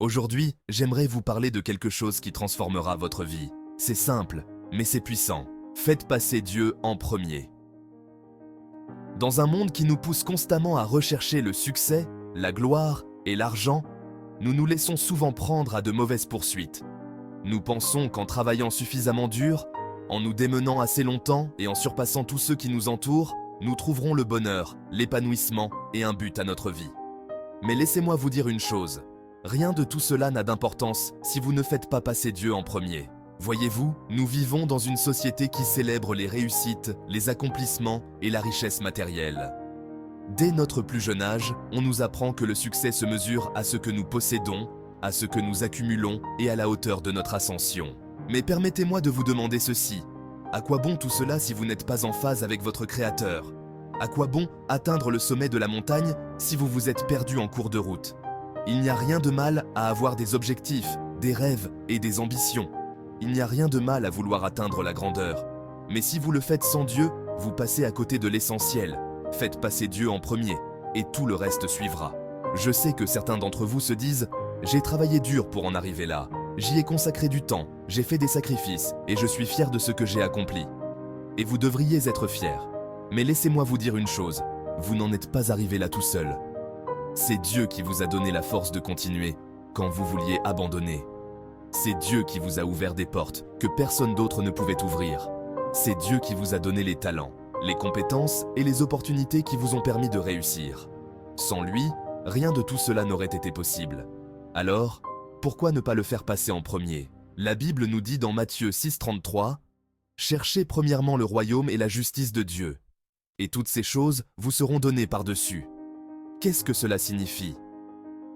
Aujourd'hui, j'aimerais vous parler de quelque chose qui transformera votre vie. C'est simple, mais c'est puissant. Faites passer Dieu en premier. Dans un monde qui nous pousse constamment à rechercher le succès, la gloire et l'argent, nous nous laissons souvent prendre à de mauvaises poursuites. Nous pensons qu'en travaillant suffisamment dur, en nous démenant assez longtemps et en surpassant tous ceux qui nous entourent, nous trouverons le bonheur, l'épanouissement et un but à notre vie. Mais laissez-moi vous dire une chose, rien de tout cela n'a d'importance si vous ne faites pas passer Dieu en premier. Voyez-vous, nous vivons dans une société qui célèbre les réussites, les accomplissements et la richesse matérielle. Dès notre plus jeune âge, on nous apprend que le succès se mesure à ce que nous possédons, à ce que nous accumulons et à la hauteur de notre ascension. Mais permettez-moi de vous demander ceci. À quoi bon tout cela si vous n'êtes pas en phase avec votre Créateur? À quoi bon atteindre le sommet de la montagne si vous vous êtes perdu en cours de route? Il n'y a rien de mal à avoir des objectifs, des rêves et des ambitions. Il n'y a rien de mal à vouloir atteindre la grandeur. Mais si vous le faites sans Dieu, vous passez à côté de l'essentiel. Faites passer Dieu en premier, et tout le reste suivra. Je sais que certains d'entre vous se disent « J'ai travaillé dur pour en arriver là. J'y ai consacré du temps, j'ai fait des sacrifices, et je suis fier de ce que j'ai accompli. » Et vous devriez être fiers. Mais laissez-moi vous dire une chose, vous n'en êtes pas arrivé là tout seul. C'est Dieu qui vous a donné la force de continuer quand vous vouliez abandonner. C'est Dieu qui vous a ouvert des portes que personne d'autre ne pouvait ouvrir. C'est Dieu qui vous a donné les talents, les compétences et les opportunités qui vous ont permis de réussir. Sans lui, rien de tout cela n'aurait été possible. Alors, pourquoi ne pas le faire passer en premier? La Bible nous dit dans Matthieu 6,33 « Cherchez premièrement le royaume et la justice de Dieu, et toutes ces choses vous seront données par-dessus. » Qu'est-ce que cela signifie?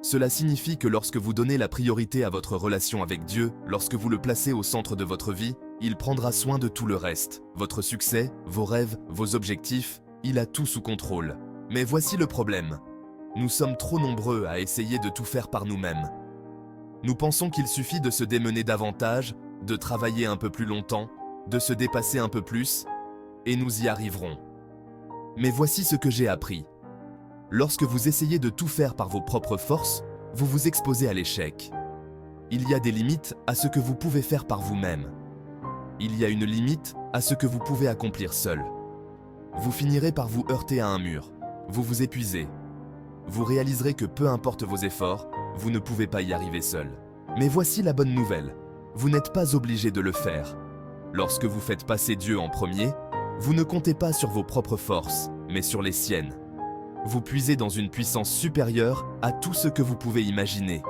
Cela signifie que lorsque vous donnez la priorité à votre relation avec Dieu, lorsque vous le placez au centre de votre vie, il prendra soin de tout le reste. Votre succès, vos rêves, vos objectifs, il a tout sous contrôle. Mais voici le problème. Nous sommes trop nombreux à essayer de tout faire par nous-mêmes. Nous pensons qu'il suffit de se démener davantage, de travailler un peu plus longtemps, de se dépasser un peu plus, et nous y arriverons. Mais voici ce que j'ai appris. Lorsque vous essayez de tout faire par vos propres forces, vous vous exposez à l'échec. Il y a des limites à ce que vous pouvez faire par vous-même. Il y a une limite à ce que vous pouvez accomplir seul. Vous finirez par vous heurter à un mur. Vous vous épuisez. Vous réaliserez que peu importe vos efforts, vous ne pouvez pas y arriver seul. Mais voici la bonne nouvelle. Vous n'êtes pas obligé de le faire. Lorsque vous faites passer Dieu en premier, vous ne comptez pas sur vos propres forces, mais sur les siennes. Vous puisez dans une puissance supérieure à tout ce que vous pouvez imaginer.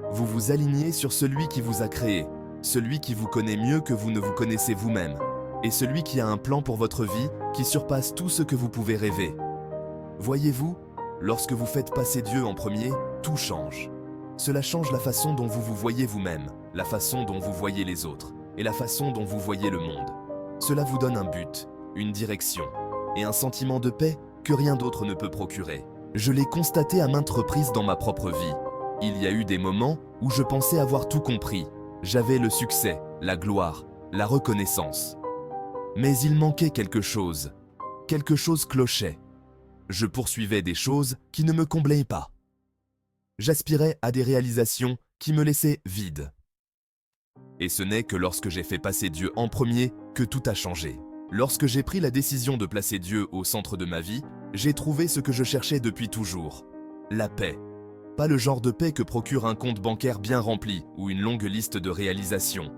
Vous vous alignez sur celui qui vous a créé, celui qui vous connaît mieux que vous ne vous connaissez vous-même, et celui qui a un plan pour votre vie qui surpasse tout ce que vous pouvez rêver. Voyez-vous, lorsque vous faites passer Dieu en premier, tout change. Cela change la façon dont vous vous voyez vous-même, la façon dont vous voyez les autres, et la façon dont vous voyez le monde. Cela vous donne un but, une direction, et un sentiment de paix que rien d'autre ne peut procurer. Je l'ai constaté à maintes reprises dans ma propre vie. Il y a eu des moments où je pensais avoir tout compris. J'avais le succès, la gloire, la reconnaissance. Mais il manquait quelque chose. Quelque chose clochait. Je poursuivais des choses qui ne me comblaient pas. J'aspirais à des réalisations qui me laissaient vide. Et ce n'est que lorsque j'ai fait passer Dieu en premier que tout a changé. Lorsque j'ai pris la décision de placer Dieu au centre de ma vie, j'ai trouvé ce que je cherchais depuis toujours. La paix. Pas le genre de paix que procure un compte bancaire bien rempli ou une longue liste de réalisations.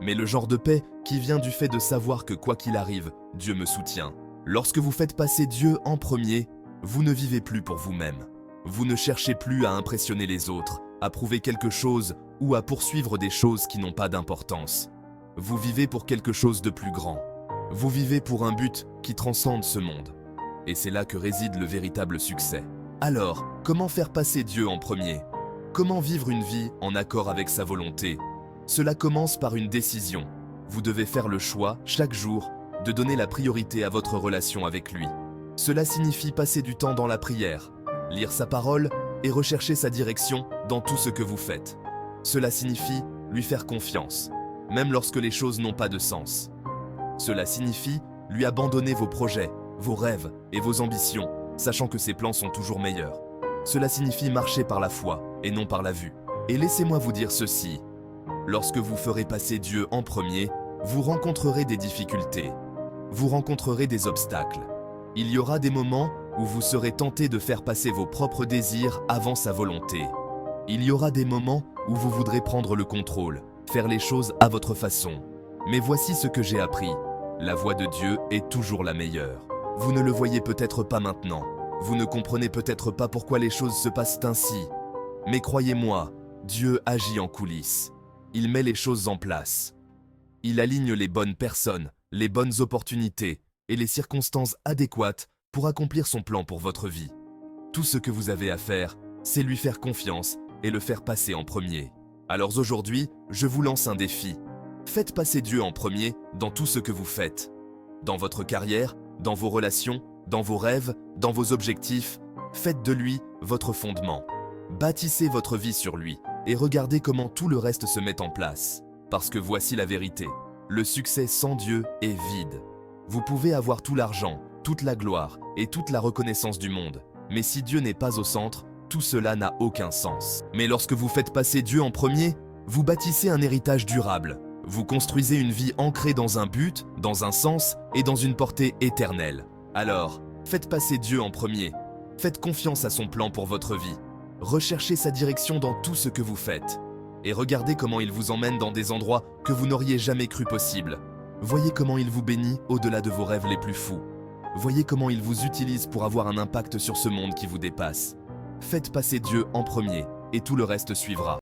Mais le genre de paix qui vient du fait de savoir que quoi qu'il arrive, Dieu me soutient. Lorsque vous faites passer Dieu en premier, vous ne vivez plus pour vous-même. Vous ne cherchez plus à impressionner les autres, à prouver quelque chose ou à poursuivre des choses qui n'ont pas d'importance. Vous vivez pour quelque chose de plus grand. Vous vivez pour un but qui transcende ce monde. Et c'est là que réside le véritable succès. Alors, comment faire passer Dieu en premier? Comment vivre une vie en accord avec sa volonté? Cela commence par une décision. Vous devez faire le choix, chaque jour, de donner la priorité à votre relation avec lui. Cela signifie passer du temps dans la prière, lire sa parole et rechercher sa direction dans tout ce que vous faites. Cela signifie lui faire confiance, même lorsque les choses n'ont pas de sens. Cela signifie lui abandonner vos projets, vos rêves et vos ambitions, sachant que ses plans sont toujours meilleurs. Cela signifie marcher par la foi et non par la vue. Et laissez-moi vous dire ceci. Lorsque vous ferez passer Dieu en premier, vous rencontrerez des difficultés. Vous rencontrerez des obstacles. Il y aura des moments où vous serez tenté de faire passer vos propres désirs avant sa volonté. Il y aura des moments où vous voudrez prendre le contrôle, faire les choses à votre façon. Mais voici ce que j'ai appris. La voie de Dieu est toujours la meilleure. Vous ne le voyez peut-être pas maintenant. Vous ne comprenez peut-être pas pourquoi les choses se passent ainsi. Mais croyez-moi, Dieu agit en coulisses. Il met les choses en place. Il aligne les bonnes personnes, les bonnes opportunités et les circonstances adéquates pour accomplir son plan pour votre vie. Tout ce que vous avez à faire, c'est lui faire confiance et le faire passer en premier. Alors aujourd'hui, je vous lance un défi. Faites passer Dieu en premier dans tout ce que vous faites. Dans votre carrière, dans vos relations, dans vos rêves, dans vos objectifs, faites de lui votre fondement. Bâtissez votre vie sur lui et regardez comment tout le reste se met en place. Parce que voici la vérité, le succès sans Dieu est vide. Vous pouvez avoir tout l'argent, toute la gloire et toute la reconnaissance du monde, mais si Dieu n'est pas au centre, tout cela n'a aucun sens. Mais lorsque vous faites passer Dieu en premier, vous bâtissez un héritage durable. Vous construisez une vie ancrée dans un but, dans un sens et dans une portée éternelle. Alors, faites passer Dieu en premier. Faites confiance à son plan pour votre vie. Recherchez sa direction dans tout ce que vous faites. Et regardez comment il vous emmène dans des endroits que vous n'auriez jamais cru possibles. Voyez comment il vous bénit au-delà de vos rêves les plus fous. Voyez comment il vous utilise pour avoir un impact sur ce monde qui vous dépasse. Faites passer Dieu en premier et tout le reste suivra.